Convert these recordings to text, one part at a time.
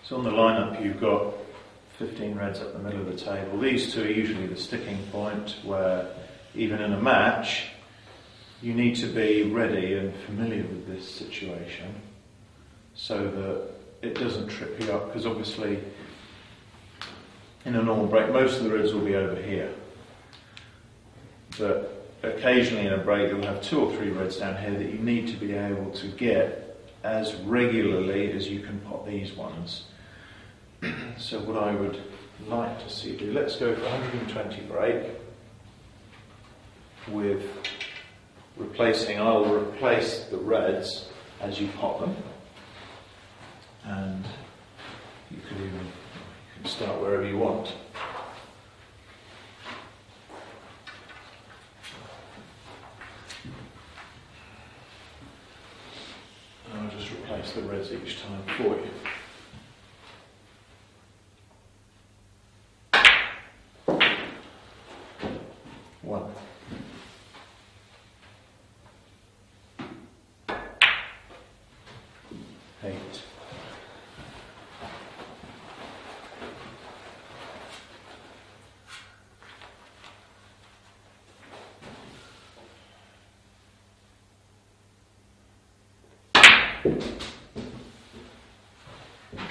So on the lineup you've got 15 reds up the middle of the table. These two are usually the sticking point where even in a match you need to be ready and familiar with this situation so that it doesn't trip you up, because obviously in a normal break most of the reds will be over here, but occasionally in a break you'll have 2 or 3 reds down here that you need to be able to get as regularly as you can pot these ones. So what I would like to see you do, let's go for 120 break with I'll replace the reds as you pot them, and you can start wherever you want. And I'll just replace the reds each time for you. One. 8.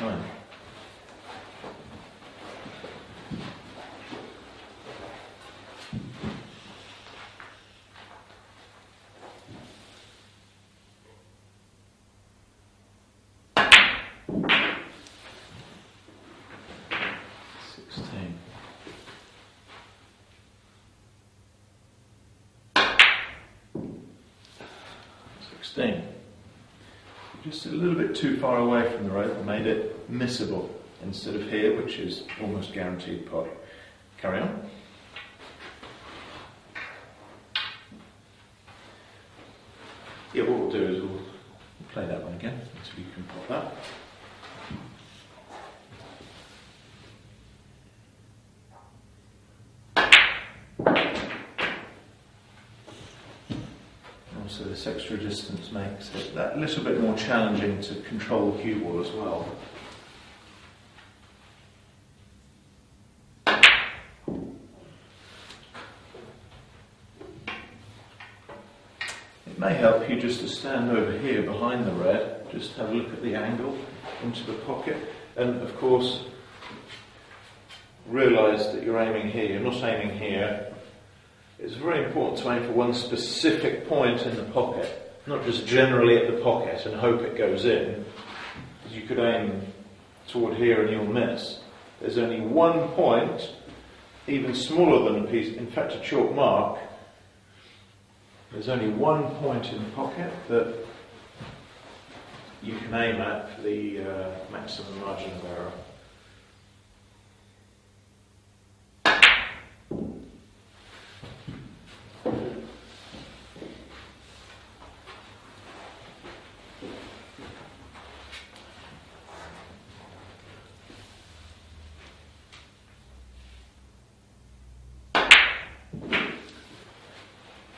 9. 16. 16. Just a little bit too far away from the rope and made it missable instead of here, which is almost guaranteed pot. Carry on. Yeah, what we'll do is we'll play that one again until you can pot that. So this extra distance makes it that little bit more challenging to control the cue ball as well. It may help you just to stand over here behind the red, just have a look at the angle into the pocket, and of course realise that you're aiming here, you're not aiming here. It's very important to aim for one specific point in the pocket, not just generally at the pocket and hope it goes in, because you could aim toward here and you'll miss. There's only one point, even smaller than a piece, in fact a chalk mark. There's only one point in the pocket that you can aim at for the maximum margin of error.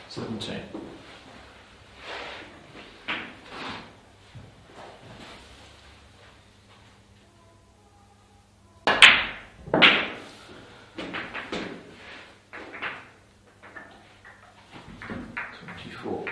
Seventeen. 24.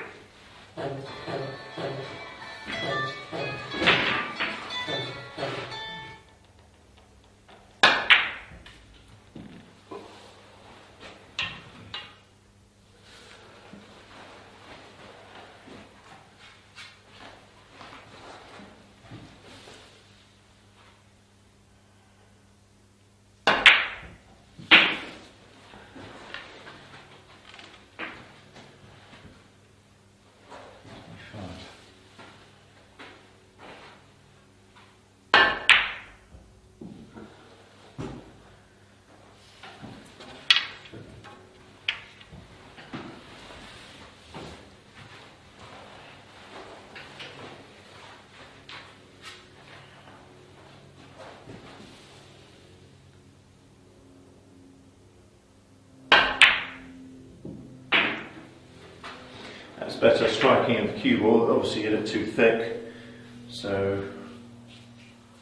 'That's better striking of the cue ball. Obviously you get it too thick, so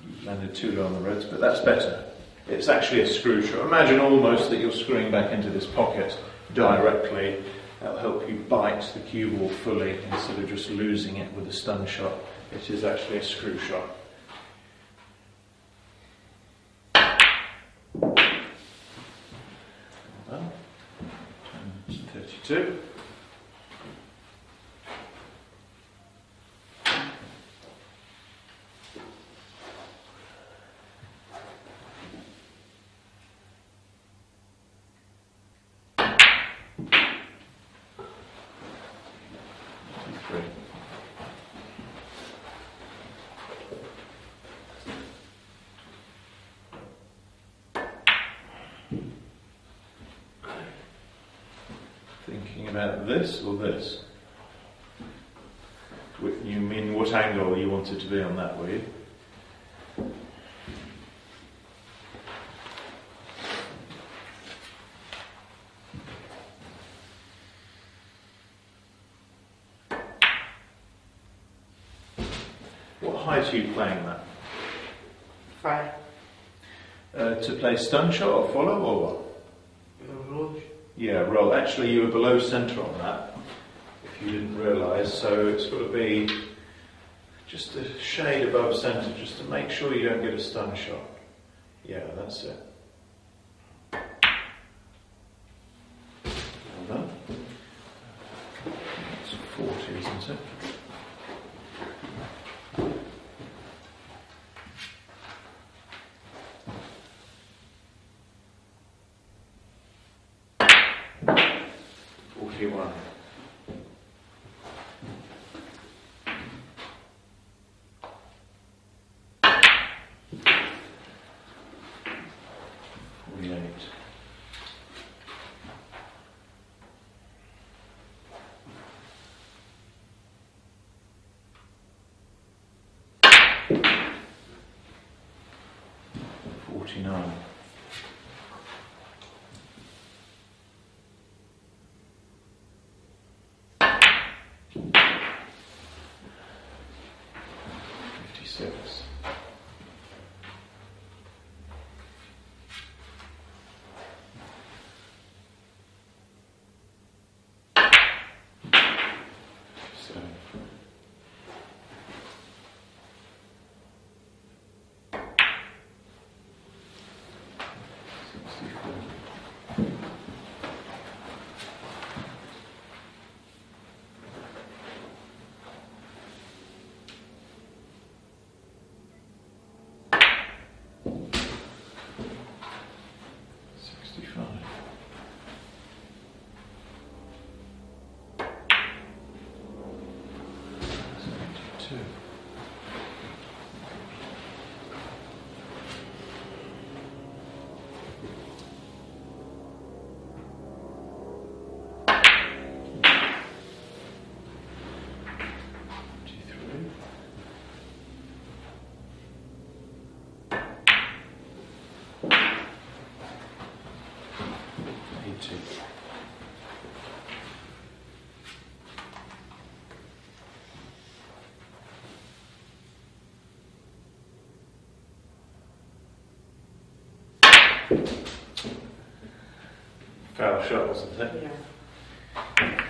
you landed too low on the reds, but that's better. It's actually a screw shot. Imagine almost that you're screwing back into this pocket directly. That'll help you bite the cue ball fully instead of just losing it with a stun shot. It is actually a screw shot. Well, 32. Thinking about this or this? You mean what angle you wanted to be on that, were you? What height are you playing that? 5. To play stun shot or follow or what? Roll. Yeah, roll. Actually, you were below centre on that, if you didn't realise, so it's got to be just a shade above centre, just to make sure you don't get a stun shot. Yeah, that's it. Well done. It's 40, isn't it? One. 48. 49. 56. 7. 64. 65. 72. 53. 80. 12 shot, wasn't it? Yeah.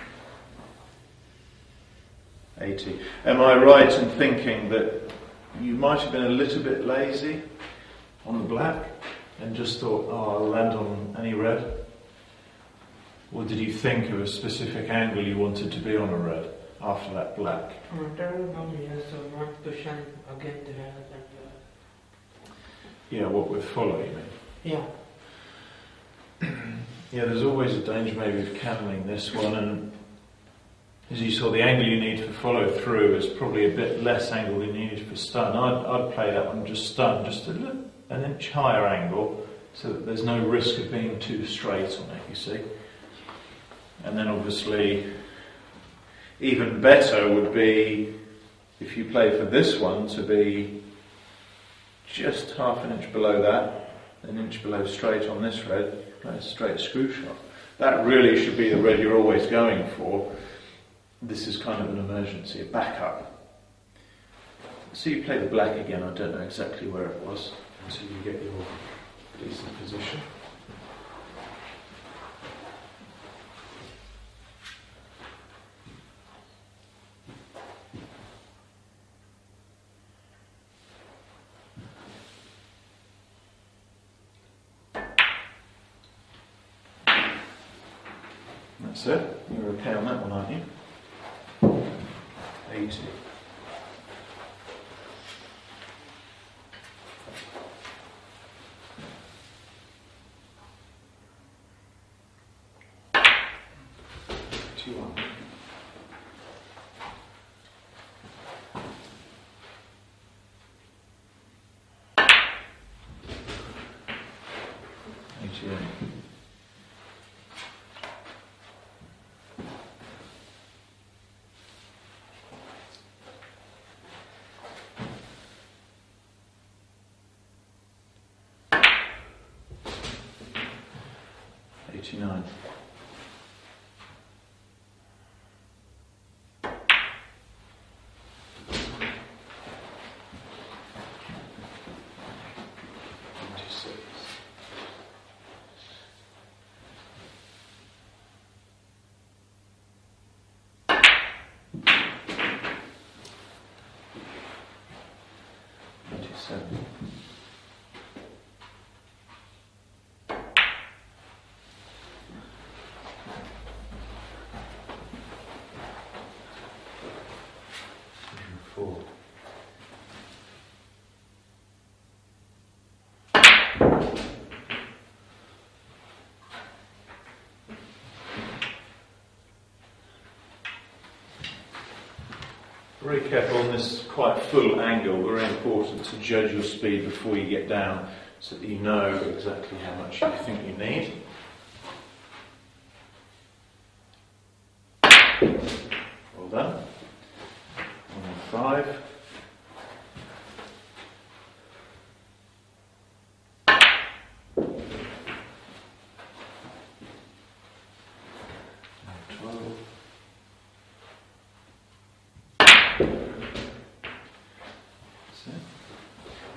80. Am I right in thinking that you might have been a little bit lazy on the black and just thought, oh, I'll land on any red? Or did you think of a specific angle you wanted to be on a red after that black? So not pushing again the red. Yeah, what with follow, you mean? Yeah. Yeah, there's always a danger maybe of cancelling this one, and as you saw, the angle you need for follow through is probably a bit less angle than you need for stun. I'd play that one just stun, just an inch higher angle, so that there's no risk of being too straight on it, you see. And then obviously, even better would be, if you play for this one, to be just half an inch below that, an inch below straight on this red, play a straight screw shot. That really should be the red you're always going for. This is kind of an emergency, a backup. So you play the black again, I don't know exactly where it was until you get your decent position. That's it. You're okay on that one, aren't you? 80. $89. Very careful on this quite full angle, very important to judge your speed before you get down so that you know exactly how much you think you need. Well done. 105.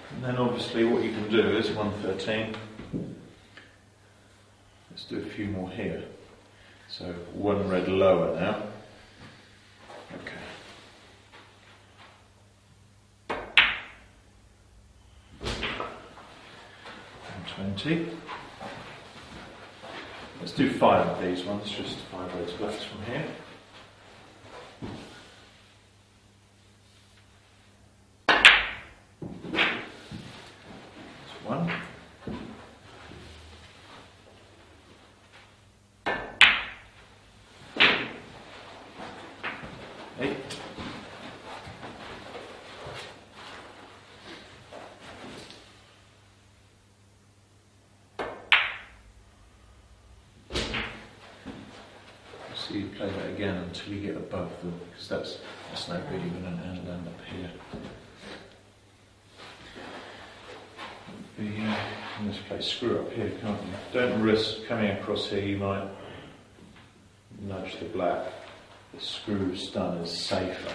And then obviously what you can do is 113. Let's do a few more here. So one red lower now. Okay. 120. Let's do 5 of these ones, just 5 reds blacks from here. One. Eight. So you play that again until you get above them, because that's no good, you're going to end up here. In this place, screw up here, can't you? Don't risk coming across here, you might nudge the black. The screw stun is safer.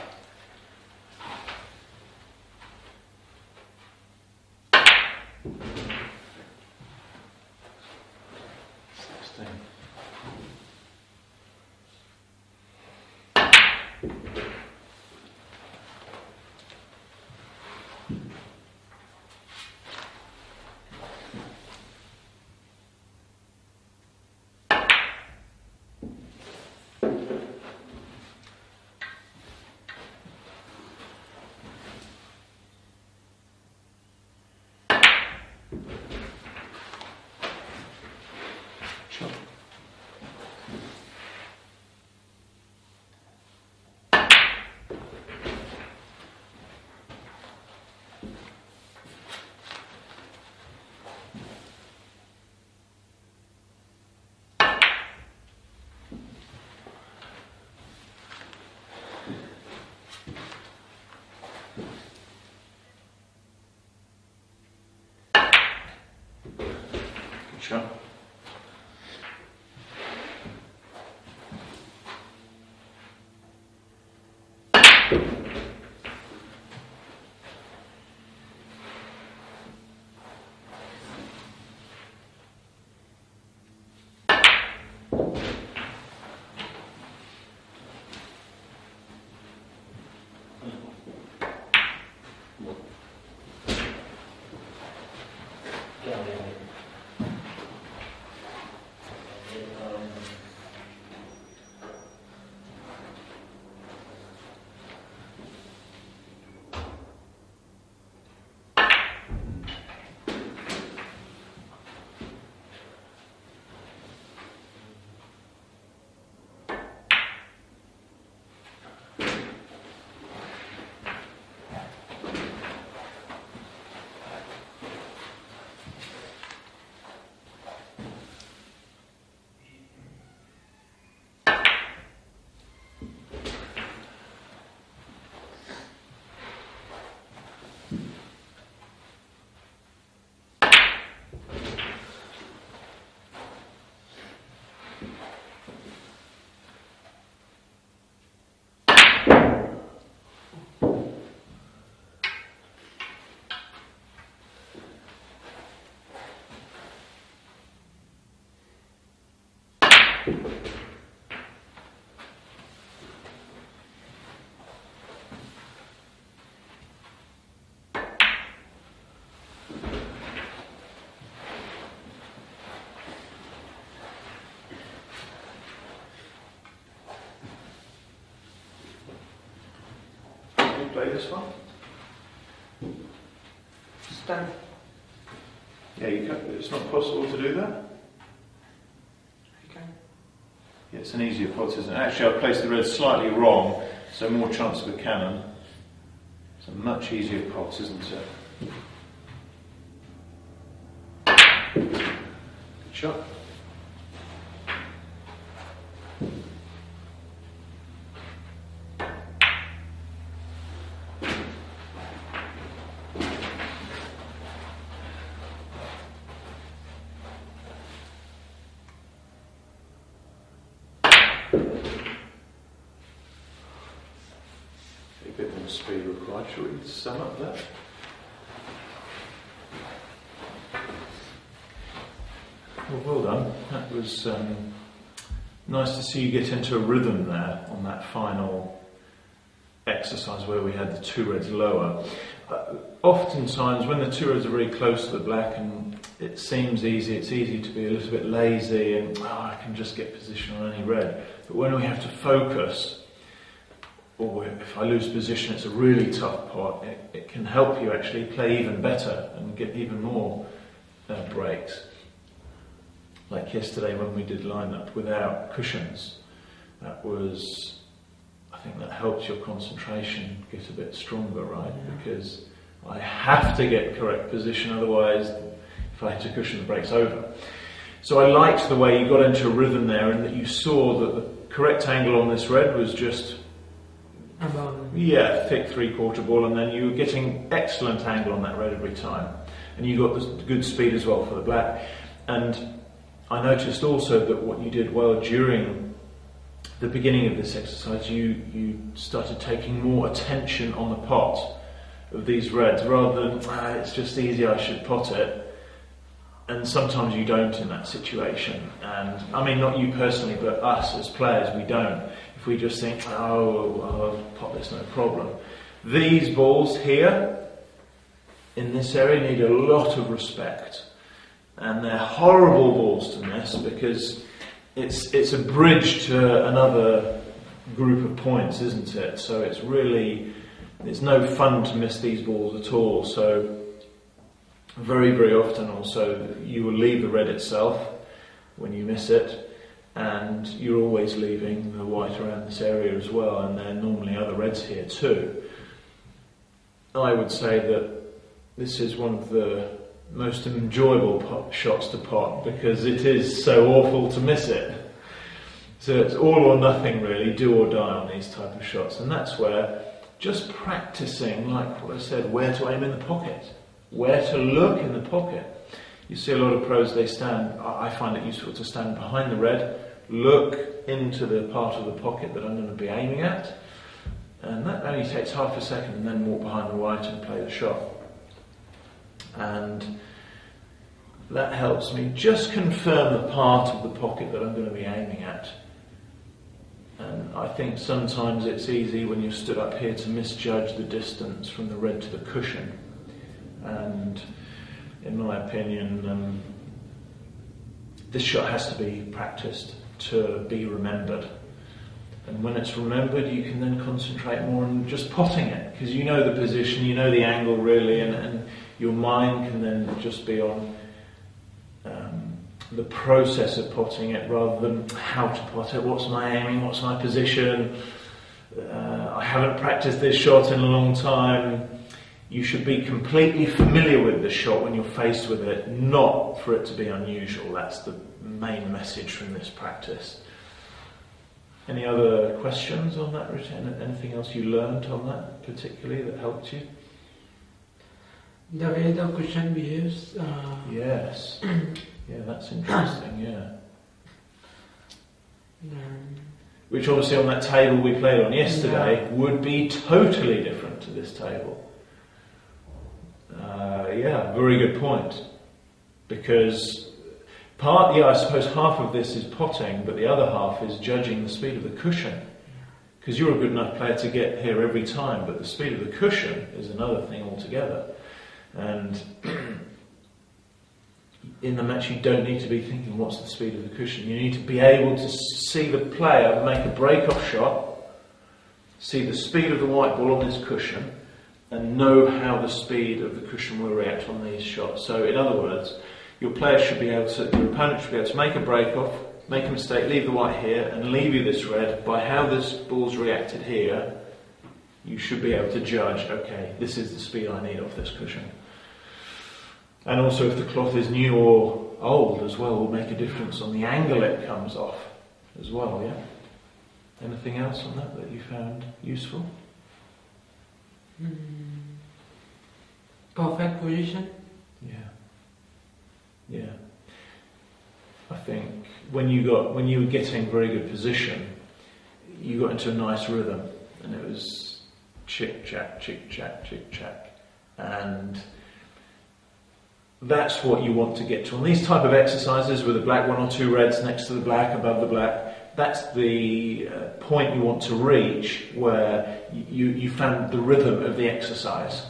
Sure. Play this one? Stand. Yeah, you can. It's not possible to do that? Okay. Yeah, it's an easier pot, isn't it? Actually, I've placed the red slightly wrong, so more chance of a cannon. It's a much easier pot, isn't it? Good shot. A bit more speed required. Shall we sum up that? Well done. That was nice to see you get into a rhythm there on that final exercise where we had the two reds lower. Oftentimes when the two reds are very close to the black and it seems easy, it's easy to be a little bit lazy and I can just get position on any red. But when we have to focus, or if I lose position, it's a really tough pot. It can help you actually play even better and get even more breaks. Like yesterday when we did line-up without cushions, that was, I think that helps your concentration get a bit stronger, right? Yeah. Because I have to get correct position, otherwise if I hit a cushion the break's over. So I liked the way you got into a rhythm there and that you saw that the correct angle on this red was just thick 3/4 ball, and then you were getting excellent angle on that red every time. And you got the good speed as well for the black. And I noticed also that what you did well during the beginning of this exercise, you started taking more attention on the pot of these reds, rather than, it's just easy, I should pot it. And sometimes you don't in that situation. And I mean, not you personally, but us as players, we don't. If we just think, I'll pot this, no problem. These balls here, in this area, need a lot of respect. And they're horrible balls to miss because it's a bridge to another group of points, isn't it? So it's no fun to miss these balls at all. So very, very often also you will leave the red itself when you miss it, and you're always leaving the white around this area as well, and there are normally other reds here too. I would say that this is one of the most enjoyable shots to pot because it is so awful to miss it. So it's all or nothing really, do or die on these type of shots, and that's where just practicing, like what I said, where to aim in the pocket, where to look in the pocket. You see a lot of pros, I find it useful to stand behind the red, look into the part of the pocket that I'm going to be aiming at, and that only takes half a second, and then walk behind the white and play the shot. And that helps me just confirm the part of the pocket that I'm going to be aiming at. And I think sometimes it's easy when you're stood up here to misjudge the distance from the red to the cushion. And in my opinion, this shot has to be practiced to be remembered. And when it's remembered, you can then concentrate more on just potting it, because you know the position, you know the angle really, and your mind can then just be on the process of potting it rather than how to pot it. What's my aiming? What's my position? I haven't practiced this shot in a long time. You should be completely familiar with the shot when you're faced with it, not for it to be unusual. That's the main message from this practice. Any other questions on that, Rita? Anything else you learned on that particularly that helped you? The way the cushion behaves. Yes. Yeah, that's interesting, yeah. Which obviously on that table we played on yesterday would be totally different to this table. Yeah, very good point. Because I suppose half of this is potting, but the other half is judging the speed of the cushion. Because you're a good enough player to get here every time, but the speed of the cushion is another thing altogether. And in the match you don't need to be thinking what's the speed of the cushion. You need to be able to see the player make a break-off shot, see the speed of the white ball on this cushion, and know how the speed of the cushion will react on these shots. So in other words, your opponent should be able to make a break-off, make a mistake, leave the white here, and leave you this red. By how this ball's reacted here, you should be able to judge, okay, this is the speed I need off this cushion. And also if the cloth is new or old as well, will make a difference on the angle it comes off as well, yeah? Anything else on that you found useful? Perfect position. Yeah. I think when you were getting very good position, you got into a nice rhythm, and it was chick chack, and that's what you want to get to. On these type of exercises with the black, one or two reds next to the black, above the black, that's the point you want to reach where you found the rhythm of the exercise.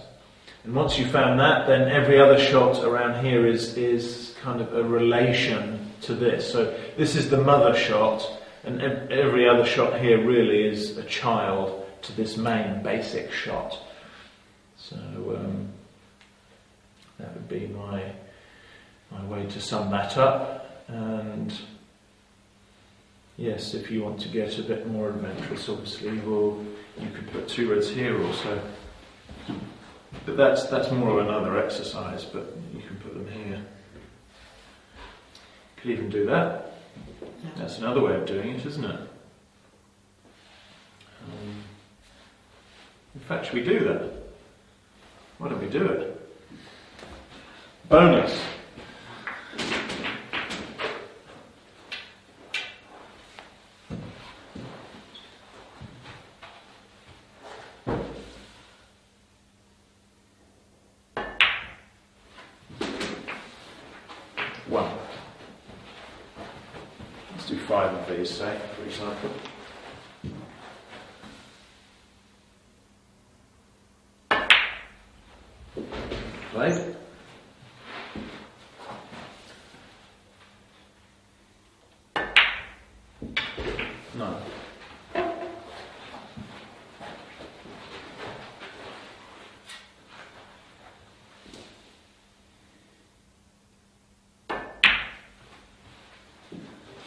And once you found that, then every other shot around here is kind of a relation to this. So this is the mother shot, and every other shot here really is a child to this main basic shot. So that would be my way to sum that up. And yes, if you want to get a bit more adventurous, obviously, you could put two reds here also. But that's more of another exercise, but you can put them here. You could even do that. That's another way of doing it, isn't it? In fact, should we do that? Why don't we do it? Bonus. One. Let's do 5 of these, say, for example. Play. No.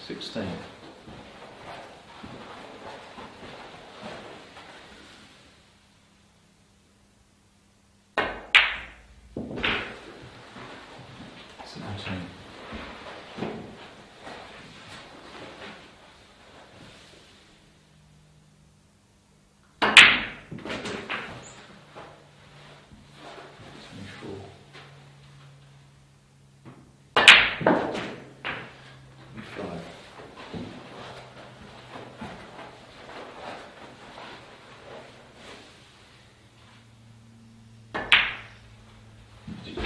$16.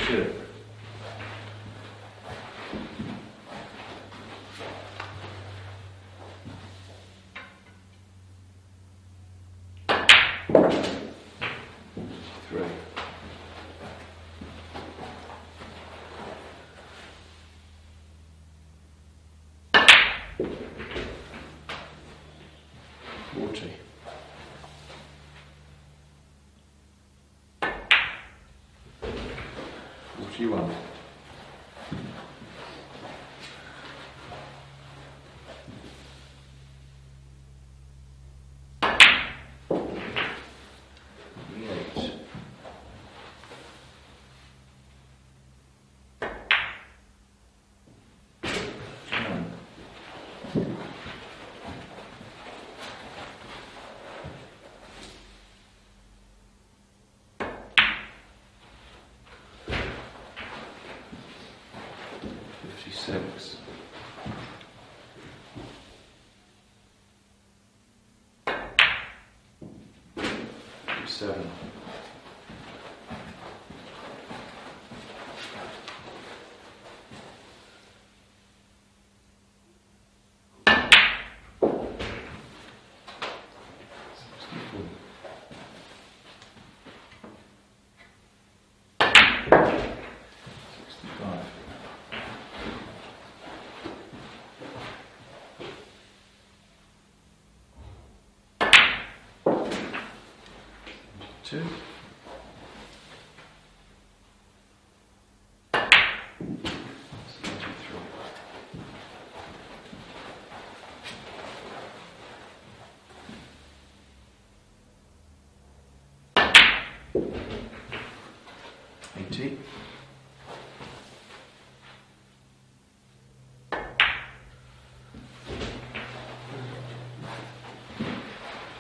Good. Three. $40. $41. 26. 27. 2. 80.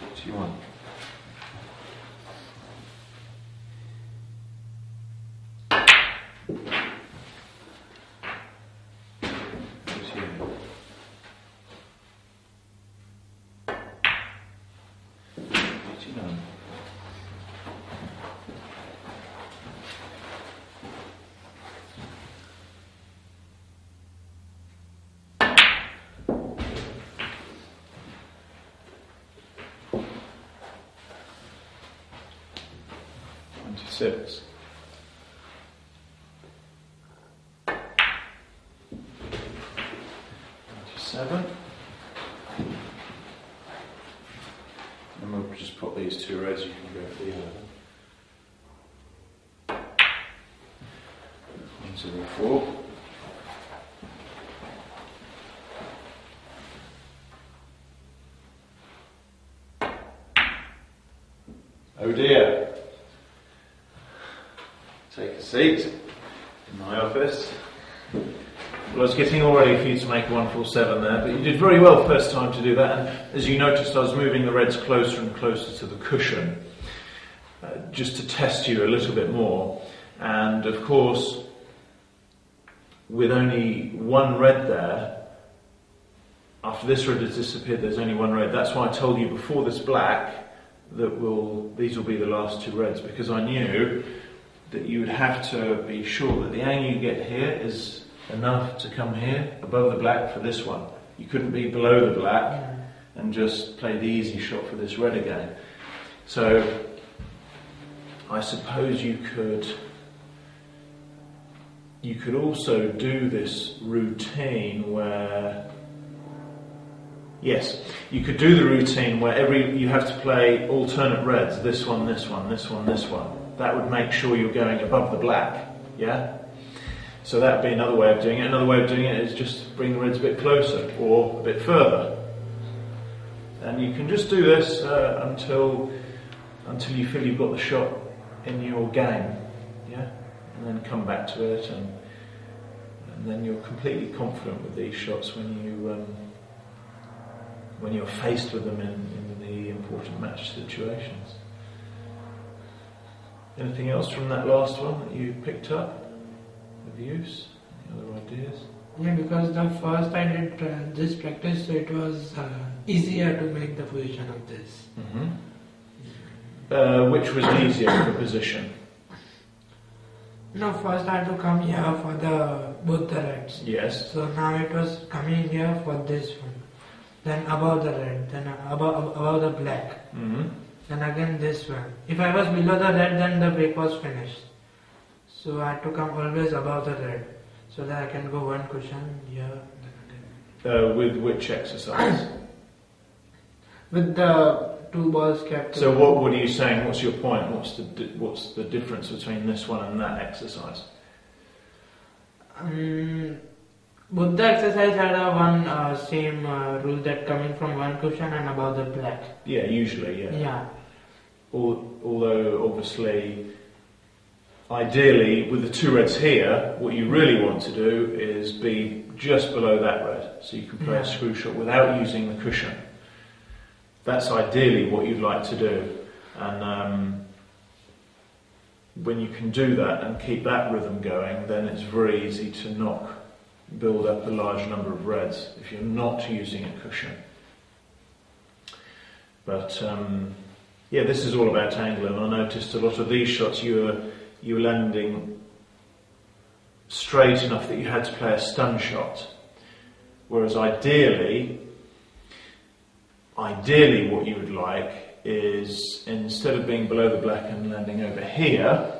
41. 89. 26. 27. And we'll just put these two reds, you can go for the other. 104. Oh dear. Take a seat in my office. Well, I was getting all ready for you to make a 147 there, but you did very well first time to do that. And as you noticed, I was moving the reds closer and closer to the cushion, just to test you a little bit more. And of course, with only one red there, after this red has disappeared, there's only one red. That's why I told you before this black that these will be the last two reds, because I knew that you would have to be sure that the angle you get here is enough to come here above the black for this one. You couldn't be below the black and just play the easy shot for this red again. So I suppose you could also do this routine where, yes, you could do the routine where you have to play alternate reds, this one, this one, this one, this one. That would make sure you're going above the black, yeah? So that would be another way of doing it. Another way of doing it is just bring the reds a bit closer or a bit further. And you can just do this until you feel you've got the shot in your game, yeah? And then come back to it, and then you're completely confident with these shots when you're faced with them in the important match situations. Anything else from that last one that you picked up of use? Any other ideas? Yeah, because the first I did this practice, so it was easier to make the position of this. Mm-hmm. Which was easier for position? No, first I had to come here for both the reds. Yes. So now it was coming here for this one. Then above the red, then above the black. Mm-hmm. Then again this one. If I was below the red, then the break was finished. So I had to come always above the red, so that I can go one cushion here, then again. With which exercise? With the two balls kept. So what are you saying? What's your point? What's the difference between this one and that exercise? Both the exercise had one same rule, that coming from one cushion and above the black. Yeah, usually, yeah. Yeah. Although obviously, ideally, with the two reds here, what you really want to do is be just below that red, so you can play a screw shot without using the cushion. That's ideally what you'd like to do, and when you can do that and keep that rhythm going, then it's very easy to knock build up a large number of reds if you're not using a cushion. But yeah, this is all about angle, and I noticed a lot of these shots you were landing straight enough that you had to play a stun shot. Whereas ideally what you would like is, instead of being below the black and landing over here,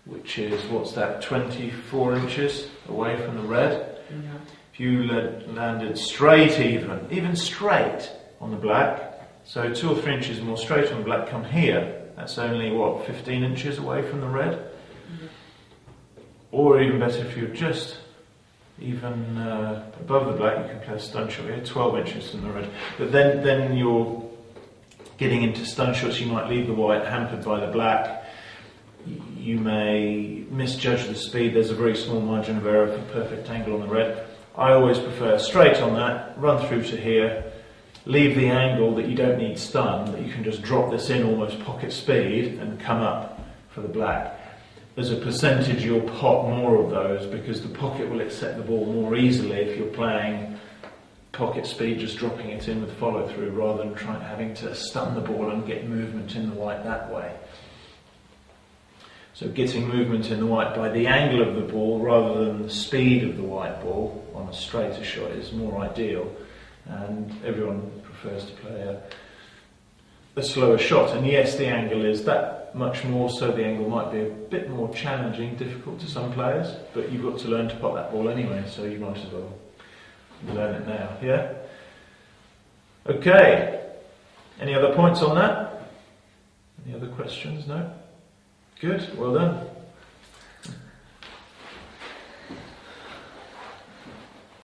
which is, what's that, 24 inches away from the red, Yeah. if you landed straight, even straight on the black, so 2 or 3 inches more straight on the black, come here, that's only, what, 15 inches away from the red? Yeah. Or even better, if you're just even above the black, you can play a stun shot here, 12 inches from the red. But then you're getting into stun shots, you might leave the white hampered by the black. You may misjudge the speed, there's a very small margin of error for perfect angle on the red. I always prefer straight on that, run through to here, leave the angle that you don't need stun, that you can just drop this in almost pocket speed and come up for the black. As a percentage, you'll pot more of those because the pocket will accept the ball more easily if you're playing pocket speed, just dropping it in with follow through rather than having to stun the ball and get movement in the white that way. So getting movement in the white by the angle of the ball rather than the speed of the white ball on a straighter shot is more ideal, and everyone prefers to play a slower shot. And yes, the angle is that much more, so the angle might be a bit more challenging, difficult to some players, but you've got to learn to pot that ball anyway, so you might as well learn it now, yeah? Okay, any other points on that? Any other questions? No? Good, well done.